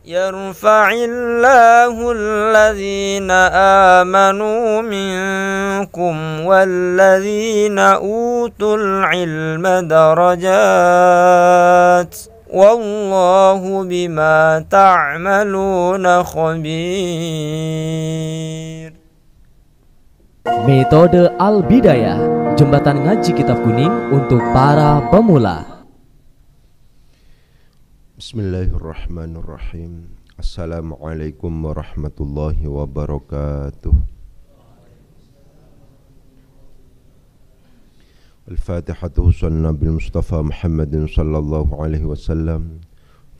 يرفع الله الذين آمنوا منكم والذين أوتوا العلم درجات والله بما تعملون خبير. Metode Al-Bidayah, jembatan ngaji kitab kuning untuk para pemula. Bismillahirrahmanirrahim. Assalamualaikum warahmatullahi wabarakatuh. Al-Fatihatu sanna bil Mustafa Muhammadin sallallahu alaihi wasallam.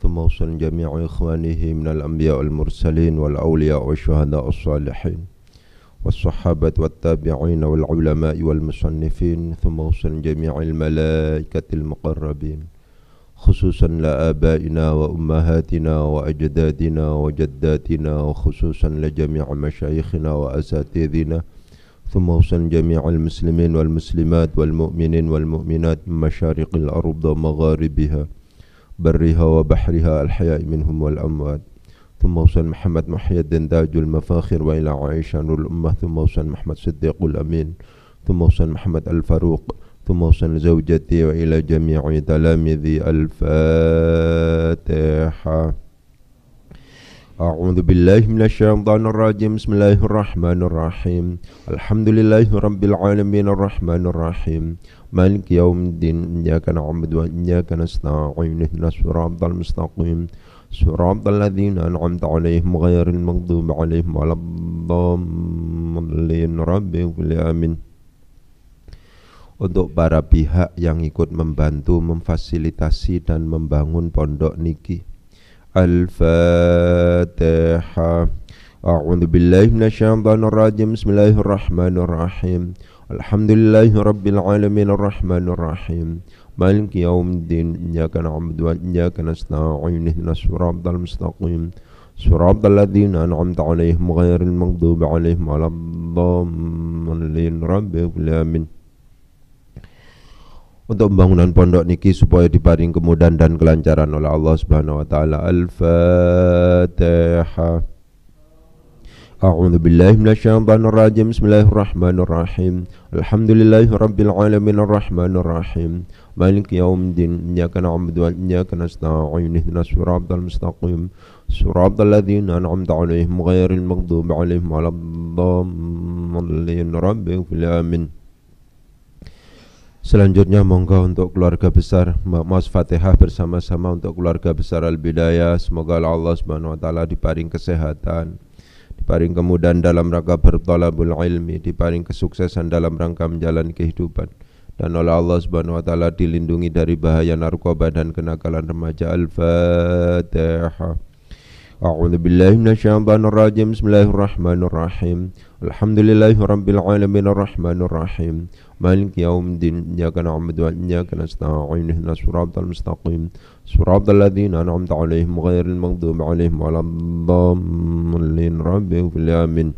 Thumma usalli jami'i ikhwanihi minal anbiya wal mursalin wal awliya wa syuhada as-salihin was-sahabat wat tabi'in wal ulama'i wal musannifin. Thumma usalli jami'il malaikatil muqarrabin خصوصا لآبائنا وأمهاتنا وأجدادنا وجداتنا وخصوصا لجميع مشايخنا وأساتذتنا ثم وصل جميع المسلمين والمسلمات والمؤمنين والمؤمنات من مشارق الأرض ومغاربها برها وبحرها الحياء منهم والأموات ثم وصل محمد محي الدين تاج المفاخر وإلى عائشة نور الأمة ثم وصل محمد صديق الأمين ثم وصل محمد الفاروق ثم وصل زوجتي وإلى جميع تلاميذي. الفاتحة. أعوذ بالله من الشيطان الرجيم. بسم الله الرحمن الرحيم. الحمد لله رب العالمين الرحمن الرحيم مالك يوم الدين إياك نعبد وإياك نستعين اهدنا الصراط المستقيم صراط الذين أنعمت عليهم غير المغضوب عليهم ولا الضالين. ربي اغفر لي. آمين. Untuk para pihak yang ikut membantu, memfasilitasi dan membangun pondok niki. Al-Fatihah. A'udzu billahi minasyaitonir rajim. Bismillahirrahmanirrahim. Alhamdulillahi rabbil alamin arrahmanir rahim maliki yaumiddin iyyaka na'budu wa iyyaka nasta'in ihdinas siratal mustaqim siratal ladzina an'amta 'alaihim ghairil maghdubi 'alaihim waladdallin. Rabbi ighfir li. Amin. Untuk pembangunan pondok niki supaya diparing kemudahan dan kelancaran oleh Allah Subhanahu wa taala. Al-Fatihah. A'udzu billahi minasyaitonir rajim. Bismillahirrahmanirrahim. Alhamdulillahi rabbil alamin arrahmanir rahim maliki yaumiddin iyyaka na'budu wa iyyaka nasta'in ihdinas siratal mustaqim siratal ladzina an'amta 'alaihim ghairil maghdubi 'alaihim waladdallin. Rabbi ighfir li. Amin. Selanjutnya monggo untuk keluarga besar Mas Fatihah bersama-sama untuk keluarga besar Al-Bidayah. Semoga Allah Subhanahu wa taala diparing kesehatan, diparing kemudahan dalam rangka berthalabul ilmi, diparing kesuksesan dalam rangka menjalani kehidupan, dan oleh Allah Subhanahu wa taala dilindungi dari bahaya narkoba dan kenakalan remaja. Al-Fatihah. A'udzu billahi minasyaitonir rajim. Bismillahirrahmanirrahim. Alhamdulillahi rabbil alamin arrahmanir rahim maliki yaumiddin iyyaka na'budu wa iyyaka nasta'in ihdinas siratal mustaqim siratal ladzina an'amta 'alaihim ghairil maghdubi 'alaihim waladdallin. Rabbi ighfir li. Amin.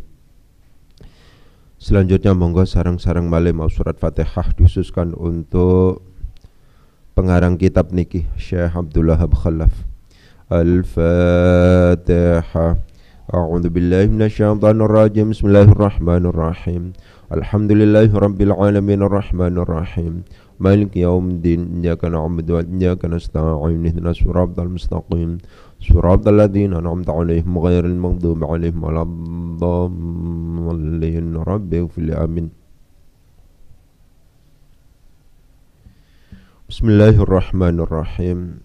Selanjutnya monggo sareng-sareng malih mau surat Fatihah dikhususkan untuk pengarang kitab niki Syekh Abdul Wahab Khalaf. Al-Fatihah. A'udzu billahi minasyaitonir rajim. Bismillahirrahmanirrahim. Alhamdulillahi rabbil alamin arrahmanir rahim maliki yaumiddin iyyaka na'budu wa iyyaka nasta'in ihdinas siratal mustaqim siratal ladzina an'amta 'alaihim ghairil maghdubi 'alaihim waladdallin. Rabbi ighfir li. Amin. Bismillahirrahmanirrahim.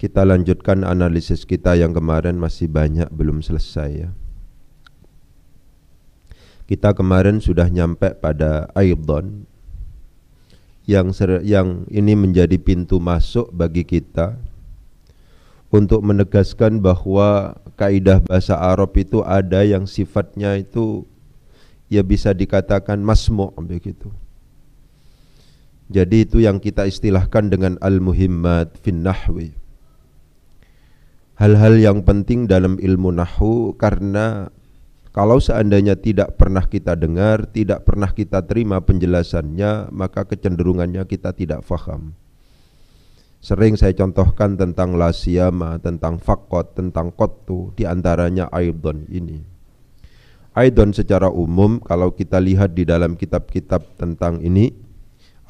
Kita lanjutkan analisis kita yang kemarin masih banyak belum selesai ya. Kita kemarin sudah nyampe pada aidan yang ini menjadi pintu masuk bagi kita untuk menegaskan bahwa kaidah bahasa Arab itu ada yang sifatnya itu ya bisa dikatakan masmu' begitu. Jadi itu yang kita istilahkan dengan al-muhimmat fin nahwi. Hal-hal yang penting dalam ilmu nahwu, karena kalau seandainya tidak pernah kita dengar, tidak pernah kita terima penjelasannya, maka kecenderungannya kita tidak faham. Sering saya contohkan tentang la siyama, tentang faqat, tentang qattu, di antaranya aidon ini. Aidon secara umum kalau kita lihat di dalam kitab-kitab tentang ini,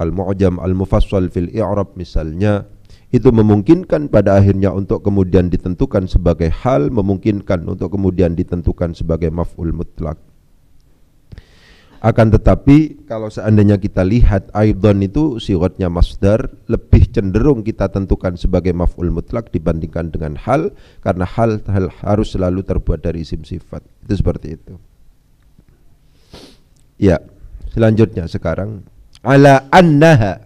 Al-Mu'jam Al-Mufassal fil I'rab misalnya, itu memungkinkan pada akhirnya untuk kemudian ditentukan sebagai hal, memungkinkan untuk kemudian ditentukan sebagai maf'ul mutlak. Akan tetapi kalau seandainya kita lihat aidon itu sigatnya masdar, lebih cenderung kita tentukan sebagai maf'ul mutlak dibandingkan dengan hal, karena hal harus selalu terbuat dari isim sifat. Itu seperti itu. Ya, selanjutnya sekarang ala annaha,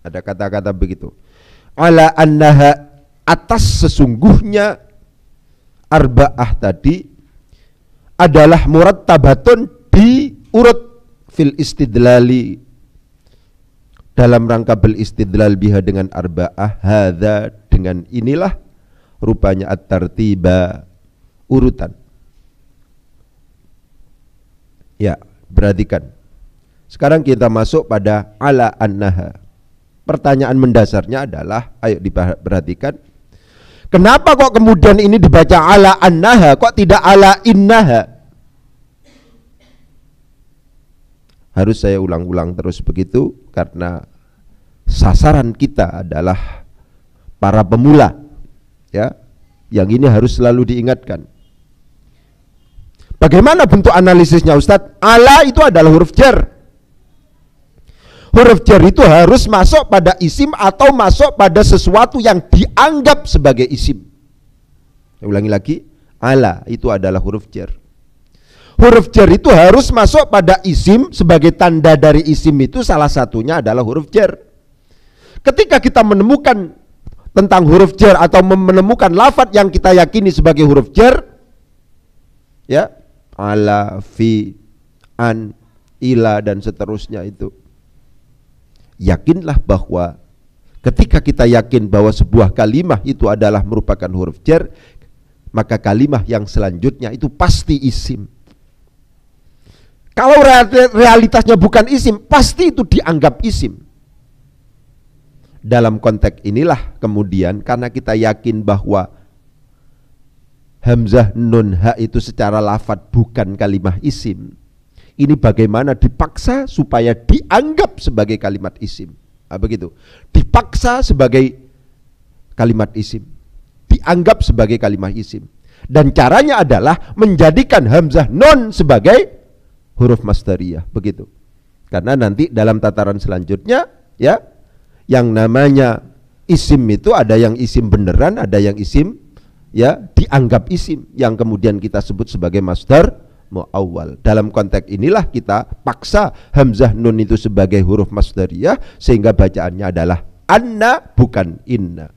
ada kata-kata begitu. Ala annaha, atas sesungguhnya arba'ah tadi adalah murattabatun diurut fil istidlali, dalam rangka bil istidlal biha dengan arba'ah, hadza dengan inilah rupanya at-tartiba, urutan. Ya, perhatikan. Sekarang kita masuk pada ala annaha. Pertanyaan mendasarnya adalah, ayo diperhatikan, kenapa kok kemudian ini dibaca ala annaha, kok tidak ala innaha? Harus saya ulang-ulang terus begitu, karena sasaran kita adalah para pemula, ya. Yang ini harus selalu diingatkan. Bagaimana bentuk analisisnya, Ustadz? Ala itu adalah huruf jar. Huruf jar itu harus masuk pada isim atau masuk pada sesuatu yang dianggap sebagai isim. Saya ulangi lagi, ala itu adalah huruf jar. Huruf jar itu harus masuk pada isim, sebagai tanda dari isim itu salah satunya adalah huruf jar. Ketika kita menemukan tentang huruf jar atau menemukan lafadz yang kita yakini sebagai huruf jar, ya, ala, fi, an, ila dan seterusnya itu, yakinlah bahwa ketika kita yakin bahwa sebuah kalimah itu adalah merupakan huruf jar, maka kalimah yang selanjutnya itu pasti isim. Kalau realitasnya bukan isim, pasti itu dianggap isim. Dalam konteks inilah kemudian, karena kita yakin bahwa hamzah nun ha itu secara lafadz bukan kalimah isim, ini bagaimana dipaksa supaya dianggap sebagai kalimat isim. Nah, begitu. Dipaksa sebagai kalimat isim, dianggap sebagai kalimat isim. Dan caranya adalah menjadikan hamzah nun sebagai huruf masdariyah, begitu. Karena nanti dalam tataran selanjutnya, ya, yang namanya isim itu ada yang isim beneran, ada yang isim, ya, dianggap isim, yang kemudian kita sebut sebagai masdar mu'awwal. Dalam konteks inilah kita paksa hamzah nun itu sebagai huruf masdariyah, sehingga bacaannya adalah anna bukan inna.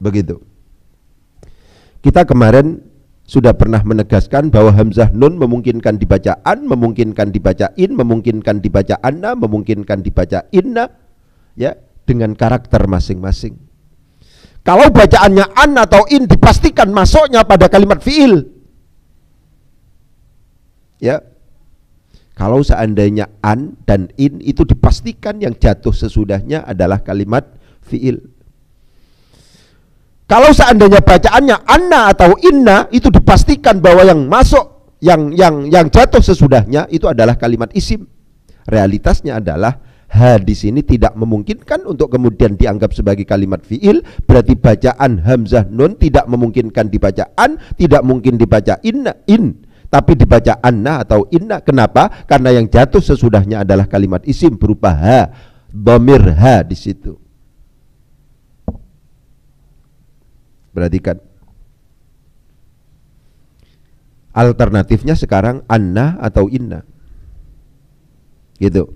Begitu. Kita kemarin sudah pernah menegaskan bahwa hamzah nun memungkinkan dibaca an, memungkinkan dibaca in, memungkinkan dibaca anna, memungkinkan dibaca inna, ya, dengan karakter masing-masing. Kalau bacaannya an atau in, dipastikan masuknya pada kalimat fiil. Ya, kalau seandainya an dan in itu dipastikan yang jatuh sesudahnya adalah kalimat fiil. Kalau seandainya bacaannya anna atau inna, itu dipastikan bahwa yang masuk, yang jatuh sesudahnya itu adalah kalimat isim. Realitasnya adalah ha di sini tidak memungkinkan untuk kemudian dianggap sebagai kalimat fiil, berarti bacaan hamzah nun tidak memungkinkan dibaca an, tidak mungkin dibaca inna, in, tapi dibaca anna atau inna. Kenapa? Karena yang jatuh sesudahnya adalah kalimat isim berupa ha, dhamir ha di situ. Perhatikan. Alternatifnya sekarang anna atau inna. Gitu.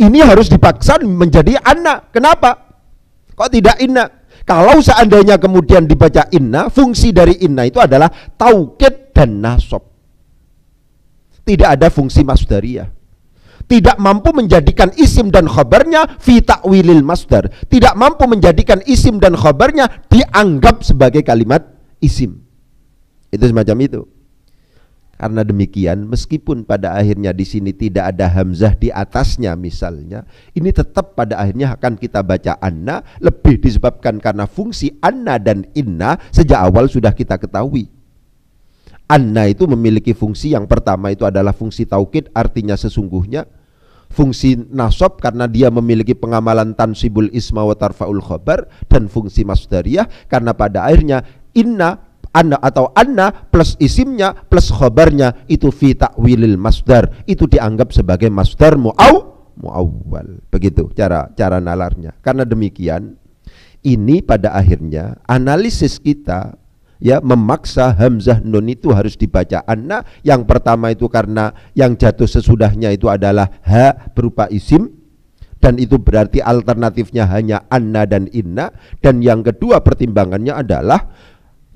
Ini harus dipaksa menjadi anna. Kenapa? Kok tidak inna? Kalau seandainya kemudian dibaca inna, fungsi dari inna itu adalah taukid dan nasab. Tidak ada fungsi masdariyah. Tidak mampu menjadikan isim dan khabarnya fi ta'wilil masdar. Tidak mampu menjadikan isim dan khabarnya dianggap sebagai kalimat isim. Itu semacam itu. Karena demikian, meskipun pada akhirnya di sini tidak ada hamzah di atasnya misalnya, ini tetap pada akhirnya akan kita baca anna, lebih disebabkan karena fungsi anna dan inna sejak awal sudah kita ketahui. Anna itu memiliki fungsi yang pertama itu adalah fungsi taukid, artinya sesungguhnya. Fungsi nasab karena dia memiliki pengamalan tansibul isma wa tarfaul khabar, dan fungsi masdariyah karena pada akhirnya inna anna atau anna plus isimnya plus khabarnya itu fi ta'wilil masdar, itu dianggap sebagai masdar muawwal. Begitu cara nalarnya. Karena demikian, ini pada akhirnya analisis kita ya memaksa hamzah nun itu harus dibaca anna. Yang pertama itu karena yang jatuh sesudahnya itu adalah ha berupa isim, dan itu berarti alternatifnya hanya anna dan inna. Dan yang kedua pertimbangannya adalah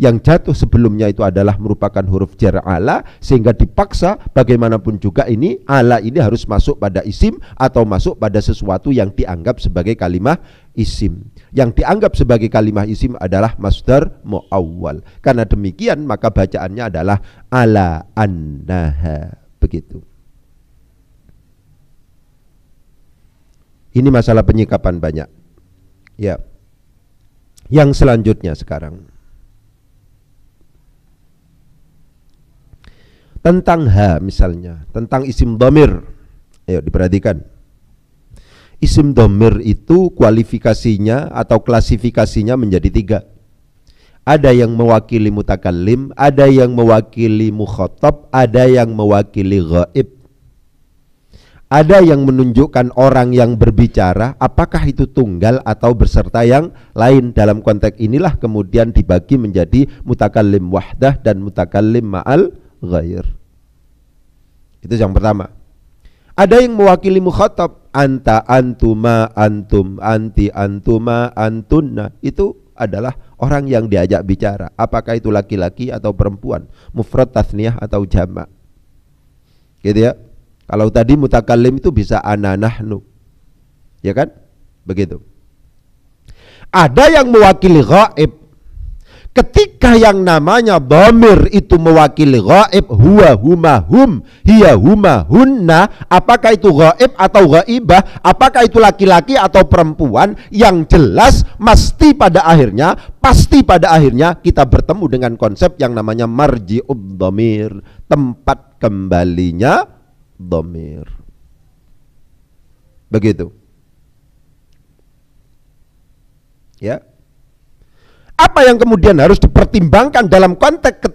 yang jatuh sebelumnya itu adalah merupakan huruf jar ala, sehingga dipaksa bagaimanapun juga ini ala ini harus masuk pada isim atau masuk pada sesuatu yang dianggap sebagai kalimah isim. Yang dianggap sebagai kalimah isim adalah masdar muawwal. Karena demikian maka bacaannya adalah ala annaha. Begitu. Ini masalah penyikapan banyak. Ya. Yang selanjutnya sekarang tentang ha misalnya, tentang isim dhamir. Ayo diperhatikan. Isim dhamir itu kualifikasinya atau klasifikasinya menjadi 3. Ada yang mewakili mutakallim, ada yang mewakili mukhatab, ada yang mewakili ghaib. Ada yang menunjukkan orang yang berbicara, apakah itu tunggal atau berserta yang lain. Dalam konteks inilah kemudian dibagi menjadi mutakallim wahdah dan mutakallim ma'al ghair. Itu yang pertama. Ada yang mewakili mukhatab, anta, antuma, antum, anti, antuma, antunna. Itu adalah orang yang diajak bicara, apakah itu laki-laki atau perempuan, mufrad, tasniyah atau jamak. Gitu ya. Kalau tadi mutakallim itu bisa ana, nahnu, ya kan? Begitu. Ada yang mewakili ghaib. Ketika yang namanya dhamir itu mewakili ghaib, huwa, huma, hum, hiya, huma, hunna, apakah itu ghaib atau ghaibah, apakah itu laki-laki atau perempuan, yang jelas pasti pada akhirnya kita bertemu dengan konsep yang namanya marji'ud dhamir, tempat kembalinya dhamir. Begitu. Ya. Apa yang kemudian harus dipertimbangkan dalam konteks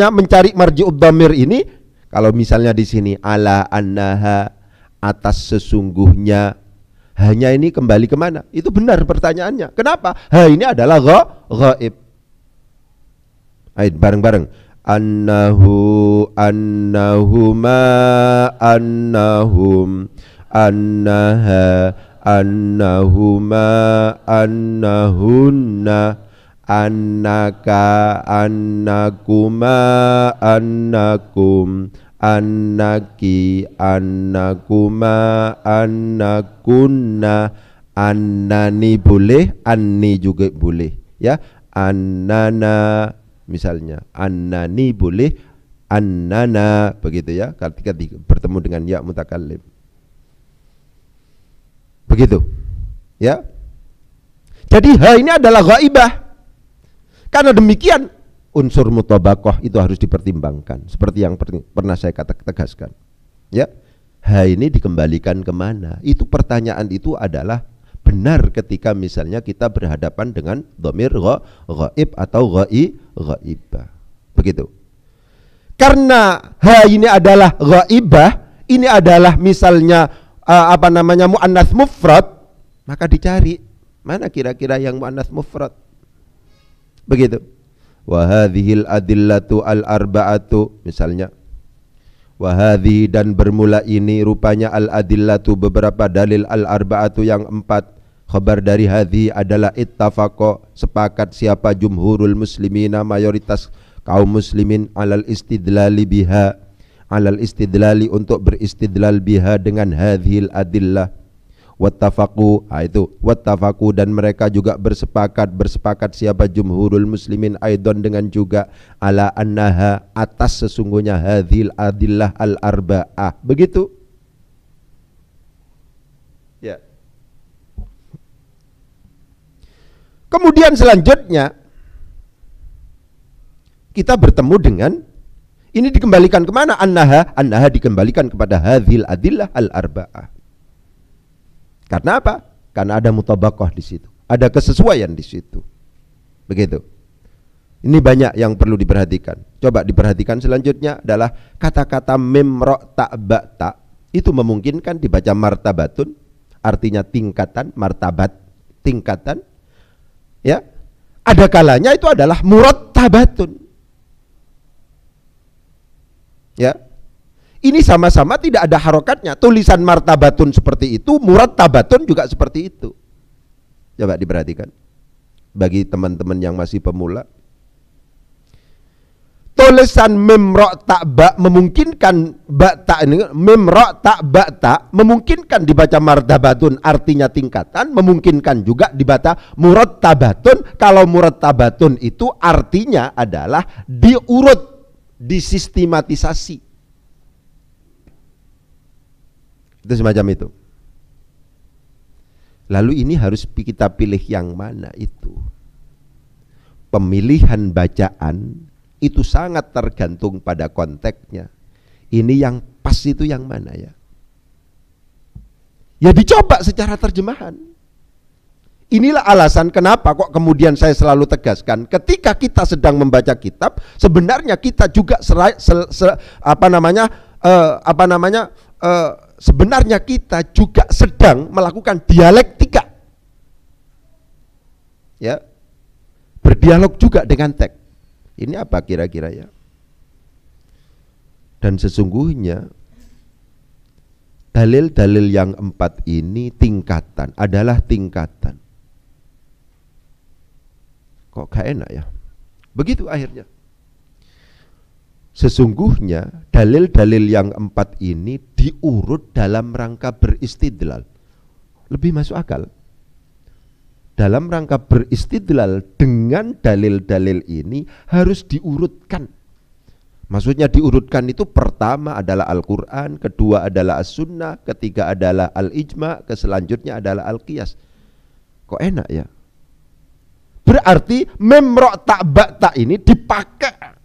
mencari marji'ud dhamir ini? Kalau misalnya di sini ala annaha, atas sesungguhnya, hanya ini kembali kemana? Itu benar pertanyaannya. Kenapa? Ha ini adalah ghaib. Ayo bareng-bareng. Annahu, annahuma, annahum, annaha, annahuma, annahunna, annaka, annakuma, annakum, annaki, annakuma, annakunna, annani boleh, anni juga boleh ya. Annana misalnya, annani boleh, annana, begitu ya, ketika bertemu dengan ya mutakallim. Begitu ya. Jadi ha ini adalah ghaibah. Karena demikian unsur mutabaqah itu harus dipertimbangkan, seperti yang pernah saya tegaskan ya. Ha ini dikembalikan kemana? Itu pertanyaan itu adalah benar ketika misalnya kita berhadapan dengan dhamir ghaib atau ghaibah. Begitu. Karena ha ini adalah ghaibah, ini adalah misalnya muannats mufrad, maka dicari mana kira-kira yang muannats mufrad. Begitu. Wa hadhil adillatu al arba'atu misalnya. Wa hadhi, dan bermula ini rupanya al adillatu beberapa dalil al arba'atu yang 4. Khabar dari hadhi adalah ittafaqa, sepakat siapa jumhurul muslimina, mayoritas kaum muslimin, alal istidlali biha, alal istidlali untuk beristidlal biha dengan hadhil adillah, Wattafaqu, itu wattafaqu, dan mereka juga bersepakat siapa jumhurul muslimin aidon dengan juga ala annaha, atas sesungguhnya hadhil adillah al arba'ah. Begitu. Ya. Kemudian selanjutnya kita bertemu dengan ini dikembalikan kemana? Annaha dikembalikan kepada hadhil adillah al arba'ah. Karena apa? Karena ada mutabaqah di situ, ada kesesuaian di situ. Begitu. Ini banyak yang perlu diperhatikan. Coba diperhatikan selanjutnya adalah kata-kata mim ro ta ba ta, itu memungkinkan dibaca martabatun, artinya tingkatan, martabat, tingkatan. Ya. Ada kalanya itu adalah murattabatun. Ya. Ini sama-sama tidak ada harokatnya. Tulisan martabatun seperti itu, murattabatun juga seperti itu. Coba diperhatikan. Bagi teman-teman yang masih pemula, tulisan mim ro ta ba memungkinkan ba ta ini, mim ro ta ba ta memungkinkan dibaca martabatun, artinya tingkatan, memungkinkan juga dibaca murattabatun. Kalau murattabatun itu artinya adalah diurut, disistematisasi. Itu semacam itu. Lalu ini harus kita pilih yang mana itu. Pemilihan bacaan itu sangat tergantung pada konteksnya. Ini yang pas itu yang mana ya? Ya dicoba secara terjemahan. Inilah alasan kenapa kok kemudian saya selalu tegaskan, ketika kita sedang membaca kitab, sebenarnya kita juga sebenarnya kita juga sedang melakukan dialektika. Ya. Berdialog juga dengan teks. Ini apa kira-kira ya? Dan sesungguhnya dalil-dalil yang 4 ini tingkatan, adalah tingkatan. Kok gak enak ya? Begitu akhirnya. Sesungguhnya dalil-dalil yang 4 ini diurut dalam rangka beristidlal. Lebih masuk akal. Dalam rangka beristidlal dengan dalil-dalil ini harus diurutkan. Maksudnya diurutkan itu pertama adalah Al-Quran, kedua adalah As-Sunnah, ketiga adalah Al-Ijma, keselanjutnya adalah Al-Qiyas. Kok enak ya? Berarti mim ro ta ba ta ini dipakai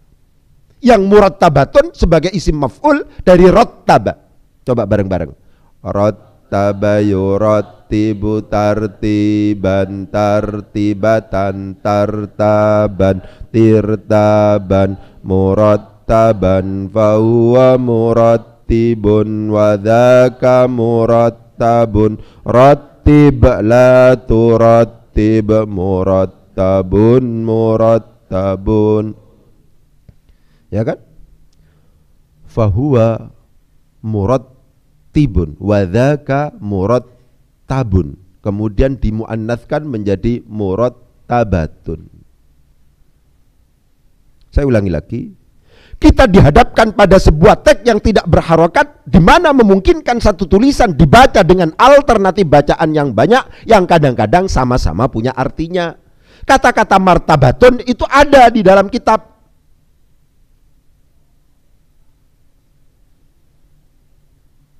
yang murattabatun sebagai isim maf'ul dari rattaba. Coba bareng-bareng. Rattaba yurattibu tartiban, tartibatan tartaban, tirtaban, murattaban fahuwa murattibun wa dzaka murattabun, rattib la turattib, murattabun murattabun. Ya kan? Fahuwa murattibun wa dzaka murattabun. Kemudian dimuannatskan menjadi murattabatun. Saya ulangi lagi. Kita dihadapkan pada sebuah teks yang tidak berharokat, di mana memungkinkan satu tulisan dibaca dengan alternatif bacaan yang banyak, yang kadang-kadang sama-sama punya artinya. Kata-kata martabatun itu ada di dalam kitab.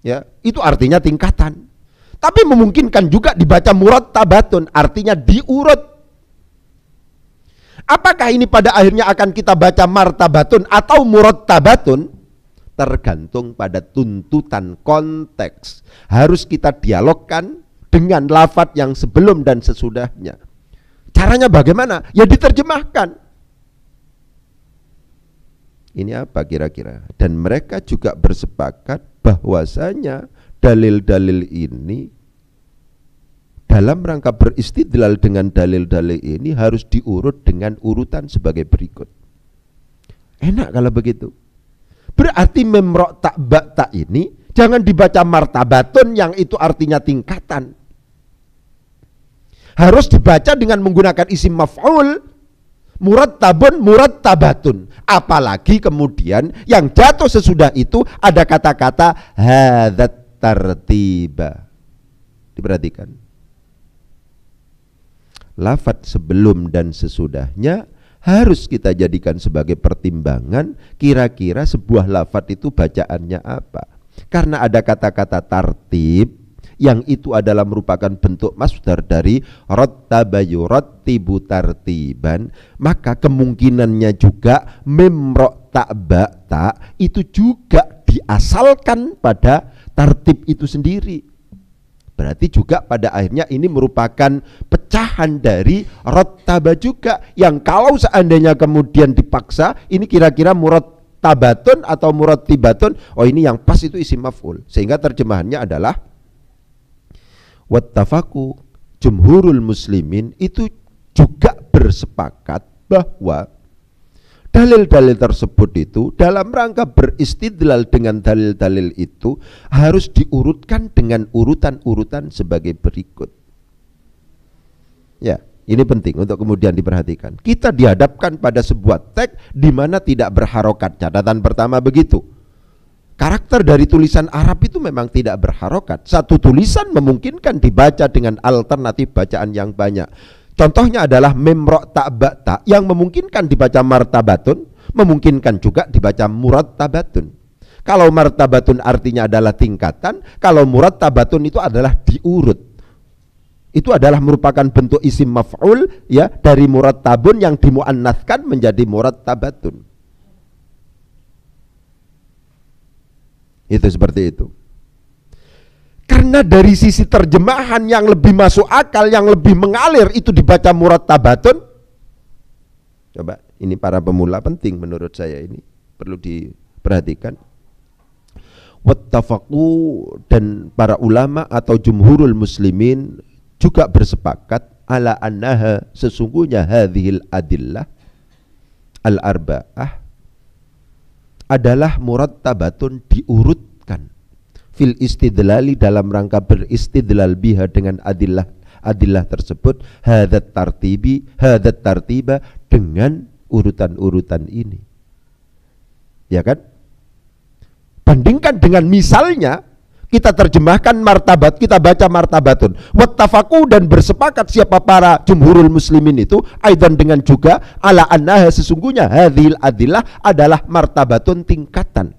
Ya, itu artinya tingkatan. Tapi memungkinkan juga dibaca murattabatun, artinya diurut. Apakah ini pada akhirnya akan kita baca martabatun atau murattabatun? Tergantung pada tuntutan konteks. Harus kita dialogkan dengan lafaz yang sebelum dan sesudahnya. Caranya bagaimana? Ya diterjemahkan. Ini apa kira-kira? Dan mereka juga bersepakat bahwasanya dalil-dalil ini dalam rangka beristidlal dengan dalil-dalil ini harus diurut dengan urutan sebagai berikut. Enak kalau begitu. Berarti memro tak ba tak ini jangan dibaca martabatun yang itu artinya tingkatan. Harus dibaca dengan menggunakan isim maf'ul, murattabun murattabatun. Apalagi kemudian yang jatuh sesudah itu ada kata-kata hadzat tartiba. Diperhatikan. Lafadz sebelum dan sesudahnya harus kita jadikan sebagai pertimbangan, kira-kira sebuah lafadz itu bacaannya apa. Karena ada kata-kata tartib yang itu adalah merupakan bentuk masdar dari rattaba yurattibu tartiban, maka kemungkinannya juga mim ro ta ba ta itu juga diasalkan pada tartib itu sendiri. Berarti juga pada akhirnya ini merupakan pecahan dari rattaba juga, yang kalau seandainya kemudian dipaksa ini kira-kira murattabatun atau murattibatun, oh ini yang pas itu isim maf'ul, sehingga terjemahannya adalah wattafaku, jumhurul muslimin itu juga bersepakat bahwa dalil-dalil tersebut itu dalam rangka beristidlal dengan dalil-dalil itu harus diurutkan dengan urutan-urutan sebagai berikut. Ya, ini penting untuk kemudian diperhatikan. Kita dihadapkan pada sebuah teks di mana tidak berharokat. Catatan pertama begitu. Karakter dari tulisan Arab itu memang tidak berharokat. Satu tulisan memungkinkan dibaca dengan alternatif bacaan yang banyak. Contohnya adalah mim ro ta ba ta yang memungkinkan dibaca martabatun, memungkinkan juga dibaca murattabatun. Kalau martabatun artinya adalah tingkatan, kalau murattabatun itu adalah diurut. Itu adalah merupakan bentuk isim maf'ul ya dari murattabun yang dimuannatskan menjadi murattabatun. Itu seperti itu. Karena dari sisi terjemahan yang lebih masuk akal, yang lebih mengalir itu dibaca murattabatun. Coba, ini para pemula penting menurut saya, ini perlu diperhatikan. Wattafaqu, dan para ulama atau jumhurul muslimin juga bersepakat ala annaha, sesungguhnya hadhil adillah al-arba'ah adalah murattabatun, diurutkan fil istidlali, dalam rangka beristidlal biha dengan adillah tersebut, hadat tartiba dengan urutan-urutan ini, ya kan? Bandingkan dengan misalnya kita terjemahkan martabat, kita baca martabatun, wattafaku, dan bersepakat siapa para jumhurul muslimin itu aidan dengan juga ala annaha, sesungguhnya hadhil adillah adalah martabatun, tingkatan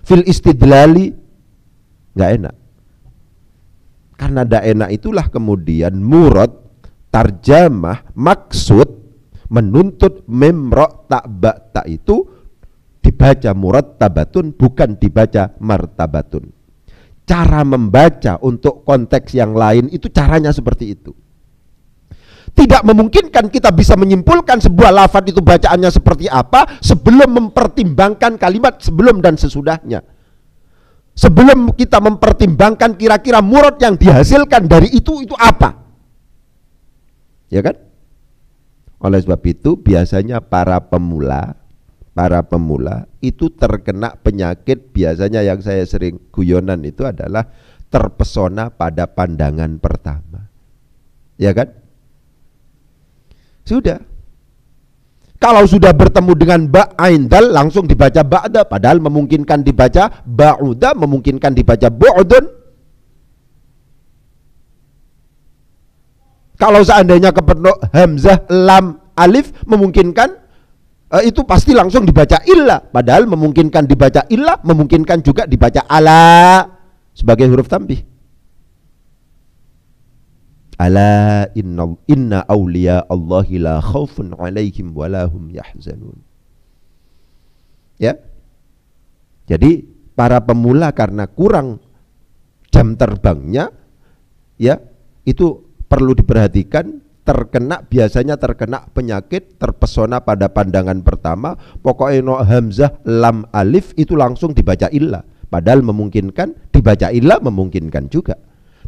fil istidlali. Nggak enak. Karena nggak enak itulah kemudian murad, tarjamah, maksud menuntut mim ro ta ba ta itu dibaca murattabatun, bukan dibaca martabatun. Cara membaca untuk konteks yang lain itu caranya seperti itu. Tidak memungkinkan kita bisa menyimpulkan sebuah lafadz itu bacaannya seperti apa sebelum mempertimbangkan kalimat sebelum dan sesudahnya. Sebelum kita mempertimbangkan kira-kira murad yang dihasilkan dari itu apa, ya kan? Oleh sebab itu biasanya para pemula itu terkena penyakit, biasanya yang saya sering guyonan itu adalah terpesona pada pandangan pertama, ya kan? Sudah. Kalau sudah bertemu dengan ba ain dal langsung dibaca ba'da, padahal memungkinkan dibaca ba'uda, memungkinkan dibaca bu'dun. Kalau seandainya kepenuh hamzah lam alif, memungkinkan itu pasti langsung dibaca illa, padahal memungkinkan dibaca illa, memungkinkan juga dibaca ala sebagai huruf tanbih. Ala inna awliya Allahi la khawfun alaihim walahum yahzanun. Ya. Jadi para pemula karena kurang jam terbangnya, ya, itu perlu diperhatikan, biasanya terkena penyakit terpesona pada pandangan pertama, pokoknya no hamzah lam alif itu langsung dibaca illa, padahal memungkinkan dibaca illa, memungkinkan juga,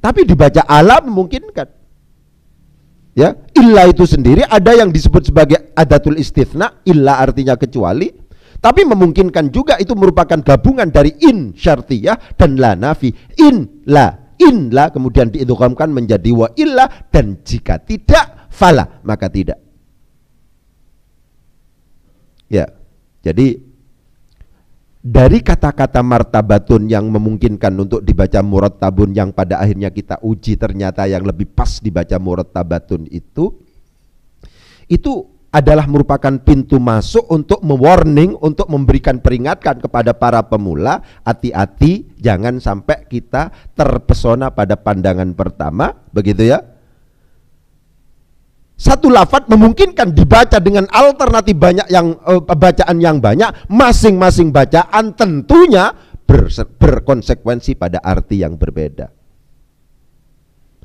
tapi dibaca ala memungkinkan. Ya, illa itu sendiri ada yang disebut sebagai adatul istitsna, illa artinya kecuali, tapi memungkinkan juga itu merupakan gabungan dari in syartiyah dan la nafi. In la kemudian diidghamkan menjadi wa illa, dan jika tidak fala maka tidak. Ya. Jadi dari kata-kata martabatun yang memungkinkan untuk dibaca murattabun yang pada akhirnya kita uji ternyata yang lebih pas dibaca murattabun itu adalah merupakan pintu masuk untuk mewarning, untuk memberikan peringatan kepada para pemula, hati-hati jangan sampai kita terpesona pada pandangan pertama, begitu ya. Satu lafadz memungkinkan dibaca dengan alternatif banyak yang bacaan yang banyak, masing-masing bacaan tentunya berkonsekuensi pada arti yang berbeda.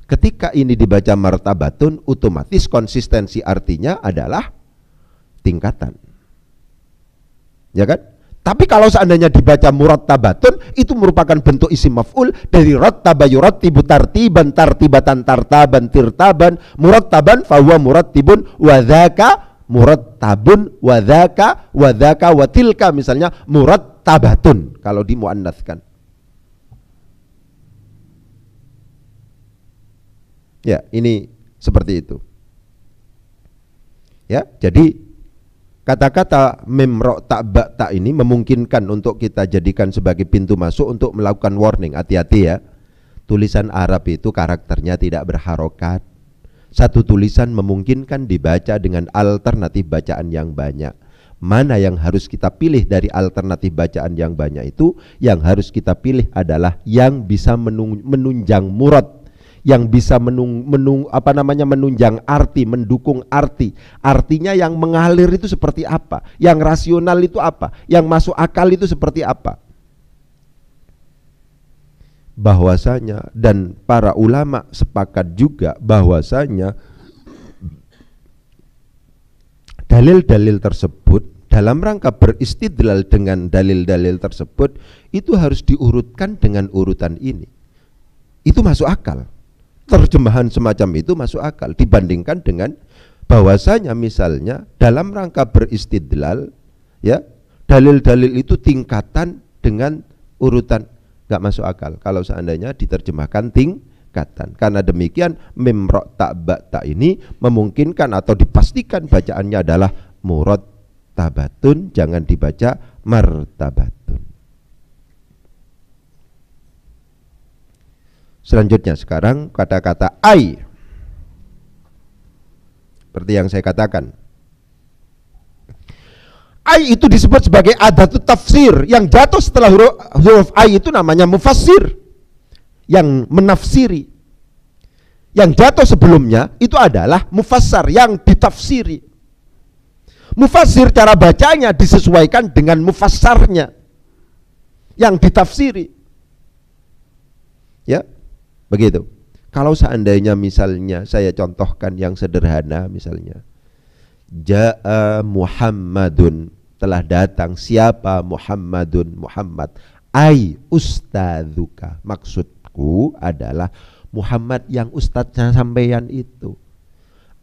Ketika ini dibaca martabatun, otomatis konsistensi artinya adalah tingkatan, ya kan? Tapi kalau seandainya dibaca murattabatun, itu merupakan bentuk isim maf'ul dari rattaba yurattibu tartiban, tartibatan tartaban tirtaban, murattaban fahuwa murattibun wadzaka murattabun wadzaka wadzaka watilka, misalnya murattabatun kalau dimuannaskan. Ya, ini seperti itu. Ya, jadi kata-kata mim ro ta ba ta ini memungkinkan untuk kita jadikan sebagai pintu masuk untuk melakukan warning. Hati-hati ya. Tulisan Arab itu karakternya tidak berharokat. Satu tulisan memungkinkan dibaca dengan alternatif bacaan yang banyak. Mana yang harus kita pilih dari alternatif bacaan yang banyak itu? Yang harus kita pilih adalah yang bisa menunjang murad, yang bisa menunjang arti, mendukung arti. Artinya yang mengalir itu seperti apa, yang rasional itu apa, yang masuk akal itu seperti apa. Bahwasanya, dan para ulama sepakat juga bahwasanya dalil-dalil tersebut dalam rangka beristidlal dengan dalil-dalil tersebut itu harus diurutkan dengan urutan ini. Itu masuk akal. Terjemahan semacam itu masuk akal dibandingkan dengan bahwasanya misalnya dalam rangka beristidlal, ya, dalil-dalil itu tingkatan dengan urutan, nggak masuk akal kalau seandainya diterjemahkan tingkatan. Karena demikian mim ro ta ba ta ini memungkinkan atau dipastikan bacaannya adalah murattabatun, jangan dibaca martabatun. Selanjutnya sekarang kata-kata ai, seperti yang saya katakan, ai itu disebut sebagai adatut tafsir. Yang jatuh setelah huruf ai itu namanya mufassir, yang menafsiri. Yang jatuh sebelumnya itu adalah mufassar, yang ditafsiri. Mufassir cara bacanya disesuaikan dengan mufassarnya yang ditafsiri, ya. Begitu. Kalau seandainya misalnya saya contohkan yang sederhana, misalnya Ja'a Muhammadun, telah datang siapa Muhammadun, Muhammad, ai ustadzuka, maksudku adalah Muhammad yang ustadznya sampeyan itu.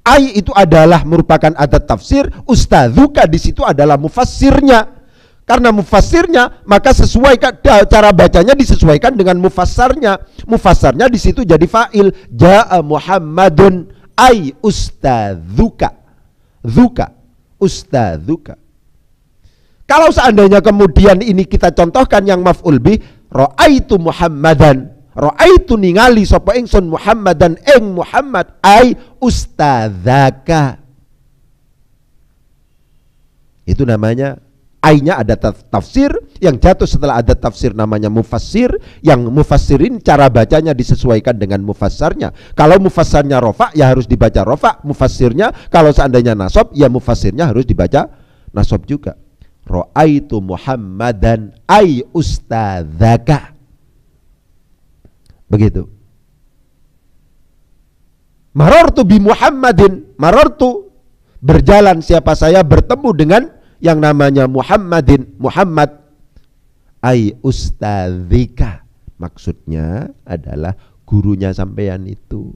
Ai itu adalah merupakan adat tafsir, ustadzuka di situ adalah mufassirnya. Karena mufassirnya, maka sesuaikan cara bacanya disesuaikan dengan mufassarnya. Mufassarnya di situ jadi fa'il. Ja'a Muhammadun ai ustadzuka. Dzuka, ustadzuka. Kalau seandainya kemudian ini kita contohkan yang maf'ul bih, ra'aitu Muhammadan. Ra'aitu ningali sapa ingsun Muhammadan ing Muhammad ai ustadzaka. Itu namanya ai-nya ada tafsir, yang jatuh setelah ada tafsir namanya mufassir, yang mufassirin cara bacanya disesuaikan dengan mufassarnya. Kalau mufassarnya rofa ya harus dibaca rofa mufassirnya, kalau seandainya nasab ya mufassirnya harus dibaca nasab juga. Ra'aitu Muhammadan ai ustadzaka. Begitu. Marartu bi Muhammadin, marartu berjalan siapa saya bertemu dengan yang namanya Muhammadin, Muhammad ai ustadzika, maksudnya adalah gurunya sampean itu.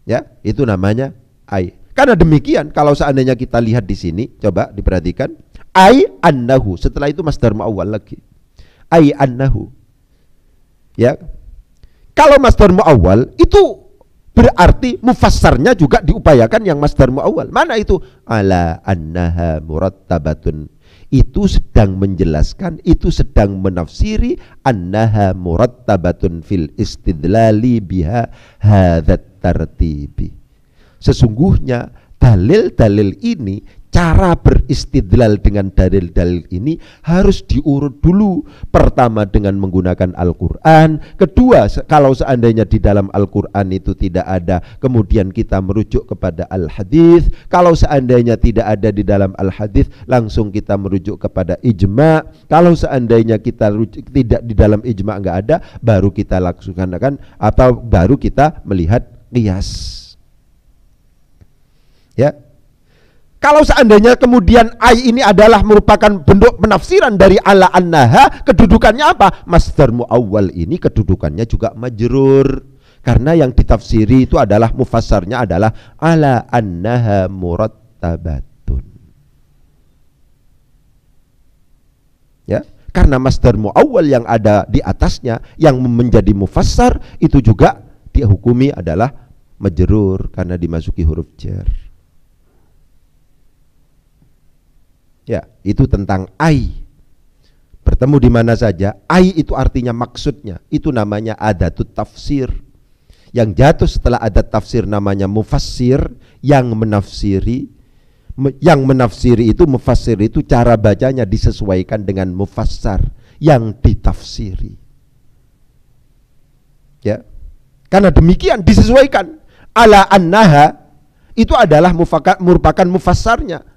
Ya, itu namanya ai. Karena demikian kalau seandainya kita lihat di sini, coba diperhatikan, ai annahu, setelah itu masdar muawwal lagi. Ai annahu. Ya. Kalau masdar muawwal itu berarti mufassarnya juga diupayakan yang masdar muawwal. Mana itu? Ala annaha murattabatun. itu sedang menjelaskan, itu sedang menafsiri annaha murattabatun fil istidlali biha hadat tartibi. Sesungguhnya dalil-dalil ini, cara beristidlal dengan dalil-dalil ini harus diurut dulu. Pertama dengan menggunakan Al-Quran. Kedua, kalau seandainya di dalam Al-Quran itu tidak ada, kemudian kita merujuk kepada Al-Hadis. Kalau seandainya tidak ada di dalam Al-Hadis, langsung kita merujuk kepada ijma. Kalau seandainya kita tidak di dalam ijma, nggak ada, baru kita laksanakan atau baru kita melihat qiyas. Ya. Kalau seandainya kemudian ai ini adalah merupakan bentuk penafsiran dari ala annaha, kedudukannya apa? Masdar muawwal ini kedudukannya juga majrur. Karena yang ditafsiri itu adalah mufassarnya adalah ala annaha murattabatun. Ya, karena masdar muawwal yang ada di atasnya yang menjadi mufassar itu juga dihukumi adalah majrur karena dimasuki huruf jar. Ya, itu tentang ai. Bertemu di mana saja, ai itu artinya maksudnya. Itu namanya adatut tafsir. Yang jatuh setelah adat tafsir namanya mufassir, yang menafsiri. Yang menafsiri itu, mufassir itu cara bacanya disesuaikan dengan mufassar yang ditafsiri. Ya. Karena demikian disesuaikan. Ala annaha itu adalah merupakan mufassarnya.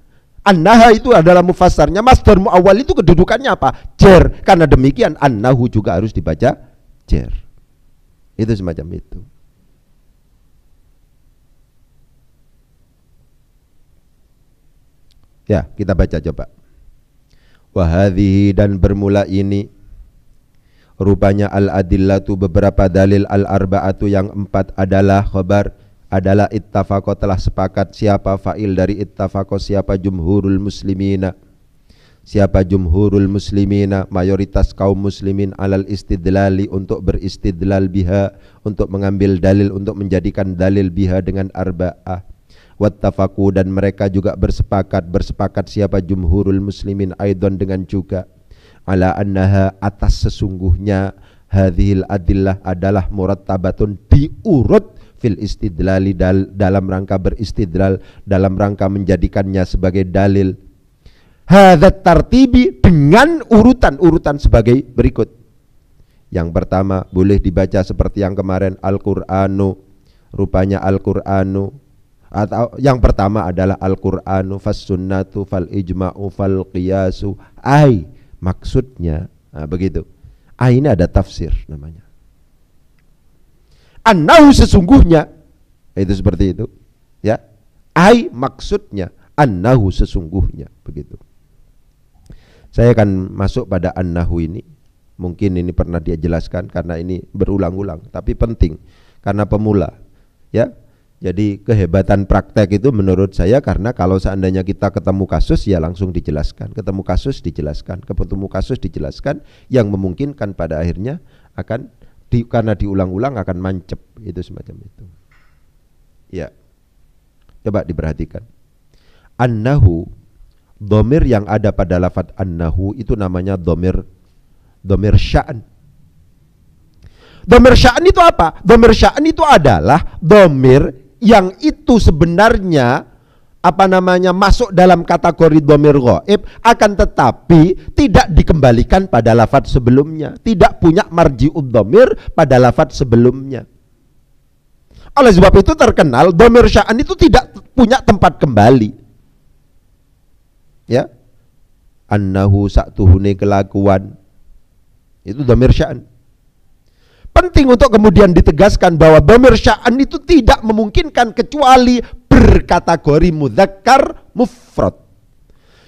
Annaha itu adalah mufassarnya. Masdar muawwal itu kedudukannya apa? Jar. Karena demikian annahu juga harus dibaca jar. Itu semacam itu. Ya, kita baca coba. Wahadhihi, dan bermula ini, rupanya al-adillatu, beberapa dalil, al-arba'atu yang 4 adalah khabar, adalah ittafaqo, telah sepakat. Siapa fa'il dari ittafaqo? Siapa jumhurul muslimina? Siapa jumhurul muslimina? Mayoritas kaum muslimin alal istidlali, untuk beristidlal biha, untuk mengambil dalil, untuk menjadikan dalil biha dengan arba'ah. Wattafaqu, dan mereka juga bersepakat siapa jumhurul muslimin aidon dengan juga, ala annaha, atas sesungguhnya, hadhil adillah adalah murattabatun, diurut, fil istidlali, dalam rangka beristidlal, dalam rangka menjadikannya sebagai dalil. Hadzat tartibi, dengan urutan sebagai berikut. Yang pertama boleh dibaca seperti yang kemarin, Al-Qur'anu, rupanya Al-Qur'anu, atau yang pertama adalah Al-Qur'anu fas sunnatu fal ijma'u fal qiyasu. Ai, maksudnya, nah, begitu. Ai ini ada tafsir namanya. Annahu, sesungguhnya, itu seperti itu, ya. Ai maksudnya, annahu sesungguhnya, begitu. Saya akan masuk pada annahu ini. Mungkin ini pernah dia jelaskan karena ini berulang-ulang, tapi penting karena pemula, ya. Jadi kehebatan praktek itu menurut saya karena kalau seandainya kita ketemu kasus ya langsung dijelaskan, ketemu kasus dijelaskan, yang memungkinkan pada akhirnya akan karena diulang-ulang akan mancep, itu semacam itu. Ya, coba diperhatikan. Annahu, dhamir yang ada pada lafadz annahu itu namanya dhamir sya'an. Dhamir sya'an itu apa? Dhamir sya'an itu adalah dhamir yang itu sebenarnya masuk dalam kategori dhamir ghaib, akan tetapi tidak dikembalikan pada lafadz sebelumnya, tidak punya marji'ud dhamir pada lafadz sebelumnya. Oleh sebab itu terkenal dhamir sya'an itu tidak punya tempat kembali. Ya, annahu sa'tuhune kelakuan, itu dhamir sya'an. Penting untuk kemudian ditegaskan bahwa dhamir sya'an itu tidak memungkinkan kecuali berkategori mudzakkar mufrad.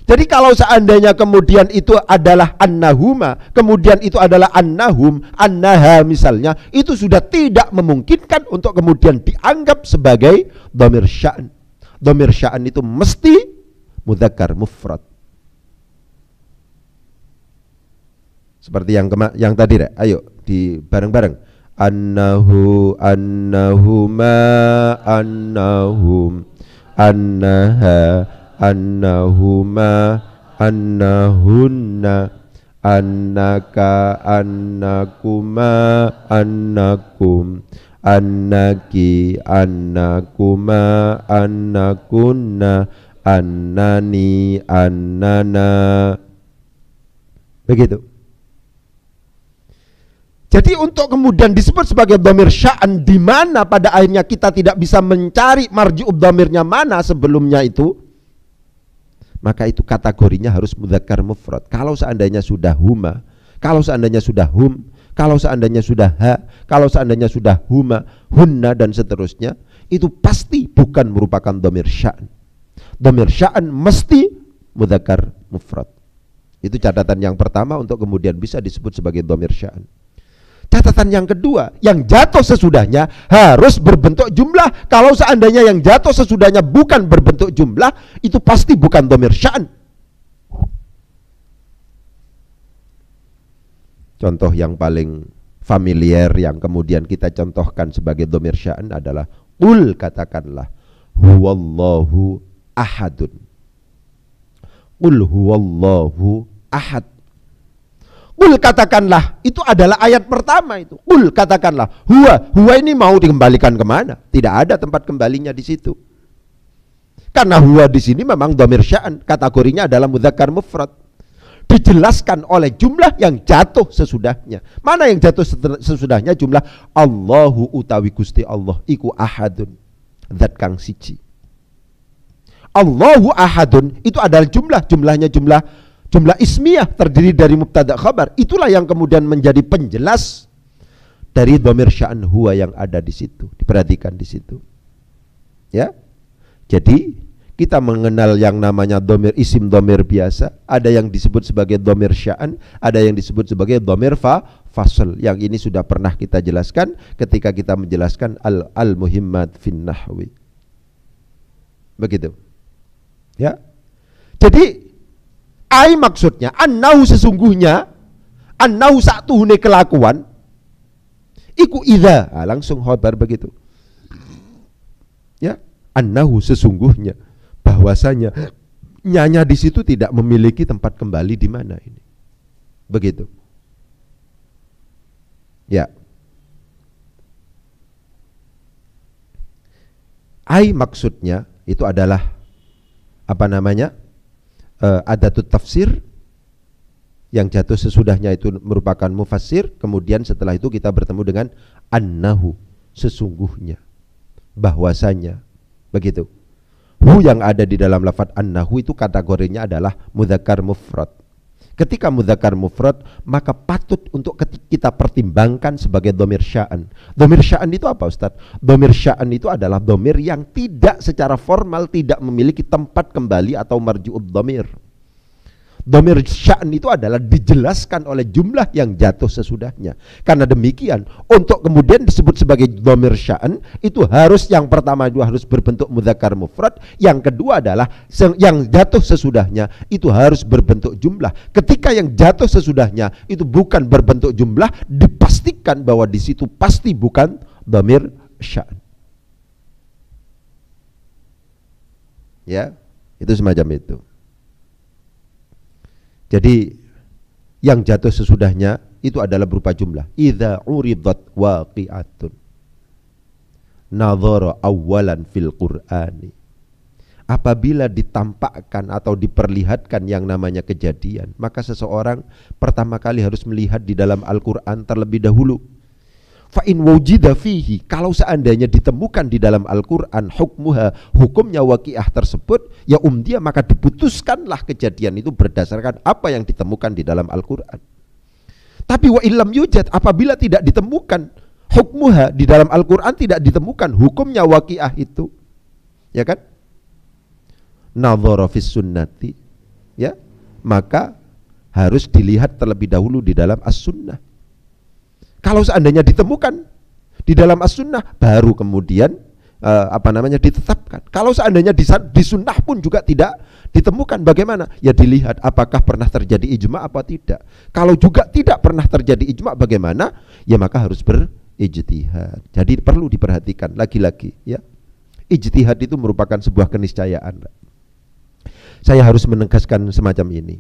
Jadi kalau seandainya kemudian itu adalah annahuma, kemudian itu adalah annahum, annaha misalnya, itu sudah tidak memungkinkan untuk kemudian dianggap sebagai dhamir sya'an. Dhamir sya'an itu mesti mudzakkar mufrad. Seperti yang tadi, ayo di bareng-bareng. Annahu, annahuma, annahum, annaha, annahuma, annahunna, annaka, annakuma, annakum, annaki, annakuma, annakunna, annani, annana. Begitu. Jadi untuk kemudian disebut sebagai dhamir sya'an, di mana pada akhirnya kita tidak bisa mencari marji'ub dhamirnya mana sebelumnya itu, maka itu kategorinya harus mudzakkar mufrad. Kalau seandainya sudah huma, kalau seandainya sudah hum, kalau seandainya sudah ha, kalau seandainya sudah huma, hunna dan seterusnya, itu pasti bukan merupakan dhamir sya'an. Dhamir sya'an mesti mudzakkar mufrad. Itu catatan yang pertama untuk kemudian bisa disebut sebagai dhamir sya'an. Catatan yang kedua, yang jatuh sesudahnya harus berbentuk jumlah. Kalau seandainya yang jatuh sesudahnya bukan berbentuk jumlah, itu pasti bukan dhamir sya'an. Contoh yang paling familiar yang kemudian kita contohkan sebagai dhamir sya'an adalah qul, katakanlah huwallahu ahadun. Qul huwallahu ahad. Qul, katakanlah, itu adalah ayat pertama itu. Qul, katakanlah, huwa ini mau dikembalikan kemana? Tidak ada tempat kembalinya di situ. Karena huwa di sini memang dhamir sya'an, kategorinya adalah mudzakkar mufrad. Dijelaskan oleh jumlah yang jatuh sesudahnya. Mana yang jatuh sesudahnya? Jumlah Allahu utawi Gusti Allah iku ahadun, zat kang siji. Allahu ahadun itu adalah jumlahnya jumlah ismiyah terdiri dari mubtada khabar. Itulah yang kemudian menjadi penjelas dari dhamir sya'an huwa yang ada di situ. Diperhatikan di situ. Ya. Jadi kita mengenal yang namanya dhamir isim dhamir biasa, ada yang disebut sebagai dhamir sya'an, ada yang disebut sebagai dhamir fasl. Yang ini sudah pernah kita jelaskan ketika kita menjelaskan al-muhimmat fin nahwi. Begitu. Ya. Jadi ai maksudnya annahu sesungguhnya, annahu sa'tuhune kelakuan iku idza, langsung khabar begitu. Ya, annahu sesungguhnya, bahwasanya nyanya di situ tidak memiliki tempat kembali di mana ini. Begitu. Ya. Ai maksudnya itu adalah apa namanya? Adatut tafsir yang jatuh sesudahnya itu merupakan mufassir. Kemudian setelah itu kita bertemu dengan annahu, sesungguhnya, bahwasanya. Begitu. Hu yang ada di dalam lafadz annahu itu kategorinya adalah mudzakkar mufrad. Ketika mudzakkar mufrad, maka patut untuk kita pertimbangkan sebagai dhamir sya'an. Dhamir sya'an itu apa, Ustaz? Dhamir sya'an itu adalah dhamir yang tidak secara formal tidak memiliki tempat kembali atau marji'ud dhamir. Dhamir sya'an itu adalah dijelaskan oleh jumlah yang jatuh sesudahnya. Karena demikian, untuk kemudian disebut sebagai dhamir sya'an, itu harus, yang pertama itu harus berbentuk mudzakkar mufrad, yang kedua adalah yang jatuh sesudahnya itu harus berbentuk jumlah. Ketika yang jatuh sesudahnya itu bukan berbentuk jumlah, dipastikan bahwa di situ pasti bukan dhamir sya'an. Ya, itu semacam itu. Jadi yang jatuh sesudahnya itu adalah berupa jumlah. Idza uridat waqi'atun nadhara awalan fil Qur'ani. Apabila ditampakkan atau diperlihatkan yang namanya kejadian, maka seseorang pertama kali harus melihat di dalam Al-Qur'an terlebih dahulu. Fa in wujida fihi, kalau seandainya ditemukan di dalam Al-Qur'an hukmuha, hukumnya waqiah tersebut, ya dia maka diputuskanlah kejadian itu berdasarkan apa yang ditemukan di dalam Al-Qur'an. Tapi wa illam yujad, apabila tidak ditemukan hukmuha di dalam Al-Qur'an, tidak ditemukan hukumnya waqiah itu, ya kan? Nadhara fis sunnati, ya, maka harus dilihat terlebih dahulu di dalam as-sunnah. Kalau seandainya ditemukan di dalam as-sunnah, baru kemudian ditetapkan. Kalau seandainya di sunnah pun juga tidak ditemukan, bagaimana? Ya dilihat apakah pernah terjadi ijma' apa tidak. Kalau juga tidak pernah terjadi ijma', bagaimana? Ya maka harus berijtihad. Jadi perlu diperhatikan lagi-lagi, ya. Ijtihad itu merupakan sebuah keniscayaan. saya harus menegaskan semacam ini.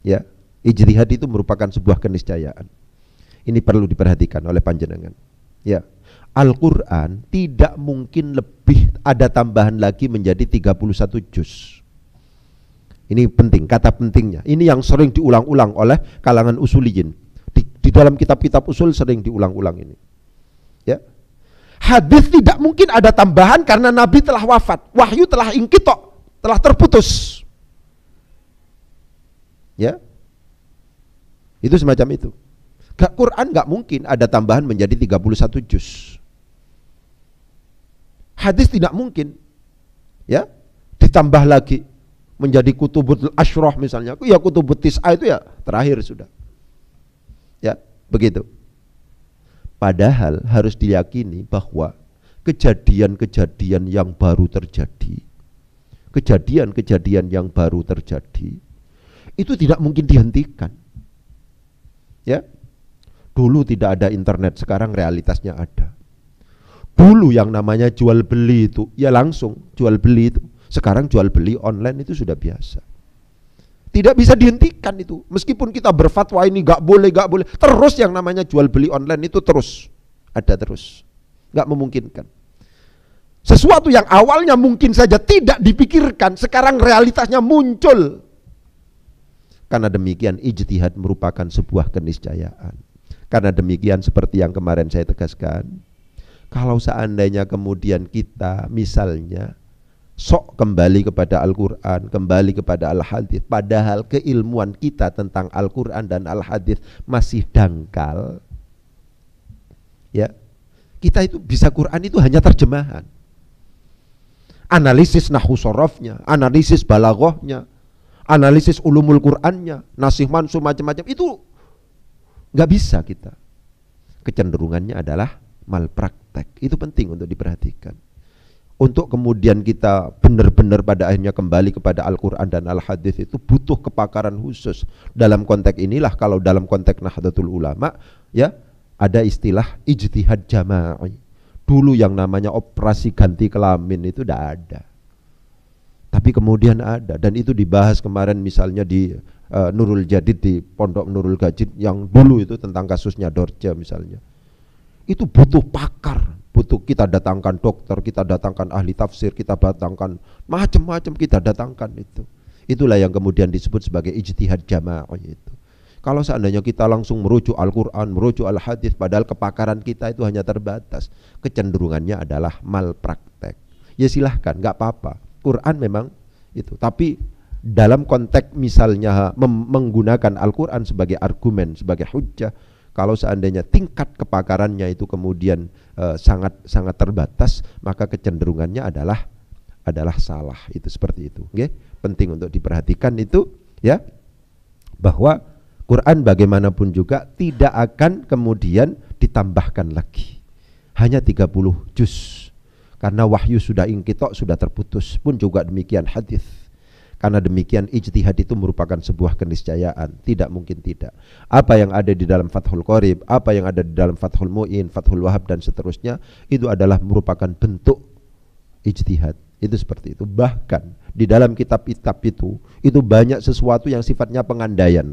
Ya, ijtihad itu merupakan sebuah keniscayaan. Ini perlu diperhatikan oleh panjenengan. Ya, Al-Quran tidak mungkin lebih ada tambahan lagi menjadi 31 juz. Ini penting, kata pentingnya. Ini yang sering diulang-ulang oleh kalangan usuliyin. Di dalam kitab-kitab usul sering diulang-ulang ini. Ya, hadis tidak mungkin ada tambahan karena Nabi telah wafat, wahyu telah inqita', telah terputus. Ya, itu semacam itu. Quran nggak mungkin ada tambahan menjadi 31 juz. Hadis tidak mungkin, ya, ditambah lagi menjadi kutubul asyrah misalnya. Ya kutubul tis'ah itu ya terakhir sudah. Ya, begitu. Padahal harus diyakini bahwa kejadian-kejadian yang baru terjadi, kejadian-kejadian yang baru terjadi itu tidak mungkin dihentikan. Ya, dulu tidak ada internet, sekarang realitasnya ada. Dulu yang namanya jual beli itu, ya langsung jual beli itu. Sekarang jual beli online itu sudah biasa. Tidak bisa dihentikan itu. Meskipun kita berfatwa ini gak boleh, terus yang namanya jual beli online itu terus ada terus. Gak memungkinkan. Sesuatu yang awalnya mungkin saja tidak dipikirkan, sekarang realitasnya muncul. Karena demikian ijtihad merupakan sebuah keniscayaan. Karena demikian seperti yang kemarin saya tegaskan, kalau seandainya kemudian kita misalnya sok kembali kepada Al-Quran, kembali kepada Al-Hadis, padahal keilmuan kita tentang Al-Quran dan Al-Hadis masih dangkal, ya, kita itu bisa Quran itu hanya terjemahan, analisis nahwu sorofnya, analisis balaghahnya, analisis ulumul Qur'annya, nasih mansukh macam-macam itu nggak bisa kita. Kecenderungannya adalah malpraktek. Itu penting untuk diperhatikan. Untuk kemudian kita benar-benar pada akhirnya kembali kepada Al-Quran dan Al-Hadis itu butuh kepakaran khusus. Dalam konteks inilah, kalau dalam konteks Nahdlatul Ulama, ya, ada istilah ijtihad jama'i. Dulu yang namanya operasi ganti kelamin itu tidak ada. Tapi kemudian ada, dan itu dibahas kemarin misalnya di Nurul Jadid, di Pondok Nurul Jadid yang dulu itu tentang kasusnya Dorja misalnya. Itu butuh pakar, butuh kita datangkan dokter, kita datangkan ahli tafsir, kita datangkan macam-macam, kita datangkan itu. Itulah yang kemudian disebut sebagai ijtihad jama'i itu. Kalau seandainya kita langsung merujuk Al-Quran, merujuk Al-Hadis, padahal kepakaran kita itu hanya terbatas, kecenderungannya adalah malpraktek. Ya silahkan, nggak apa-apa. Quran memang itu, tapi dalam konteks misalnya menggunakan Al-Quran sebagai argumen, sebagai hujjah, kalau seandainya tingkat kepakarannya itu kemudian sangat terbatas, maka kecenderungannya adalah salah. Itu seperti itu. Okay? Penting untuk diperhatikan itu, ya, bahwa Quran bagaimanapun juga tidak akan kemudian ditambahkan lagi. Hanya 30 juz. Karena wahyu sudah inqita', sudah terputus, pun juga demikian hadis. Karena demikian ijtihad itu merupakan sebuah keniscayaan, tidak mungkin tidak. Apa yang ada di dalam Fathul Qorib, apa yang ada di dalam Fathul Mu'in, Fathul Wahab dan seterusnya, itu adalah merupakan bentuk ijtihad. Itu seperti itu. Bahkan di dalam kitab-kitab itu banyak sesuatu yang sifatnya pengandaian,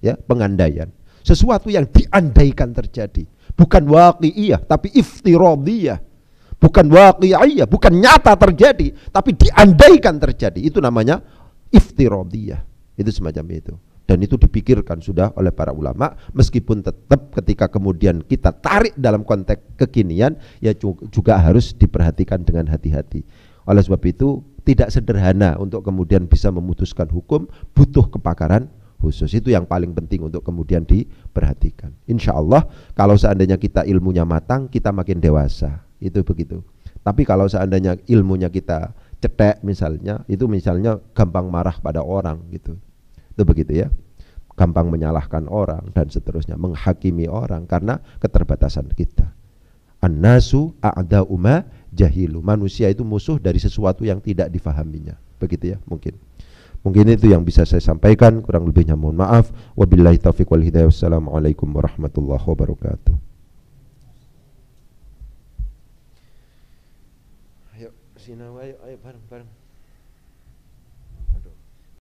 ya, pengandaian. Sesuatu yang diandaikan terjadi, bukan waqi'iyah tapi iftiradiyah. Bukan waqi'iyah, bukan nyata terjadi, tapi diandaikan terjadi. Itu namanya iftiradiyah. Itu semacam itu. Dan itu dipikirkan sudah oleh para ulama, meskipun tetap ketika kemudian kita tarik dalam konteks kekinian, ya juga harus diperhatikan dengan hati-hati. Oleh sebab itu tidak sederhana untuk kemudian bisa memutuskan hukum, butuh kepakaran khusus. Itu yang paling penting untuk kemudian diperhatikan. Insya Allah kalau seandainya kita ilmunya matang, kita makin dewasa. Itu begitu. Tapi kalau seandainya ilmunya kita cetek misalnya, itu misalnya gampang marah pada orang gitu. Itu begitu ya. Gampang menyalahkan orang dan seterusnya, menghakimi orang karena keterbatasan kita. An-nasu a'da'u ma jahilu. Manusia itu musuh dari sesuatu yang tidak difahaminya. Begitu ya, mungkin. Mungkin itu yang bisa saya sampaikan, kurang lebihnya mohon maaf. Wabillahi taufiq wal hidayah. Wassalamualaikum warahmatullahi wabarakatuh. Ayo, sini ayo bareng-bareng.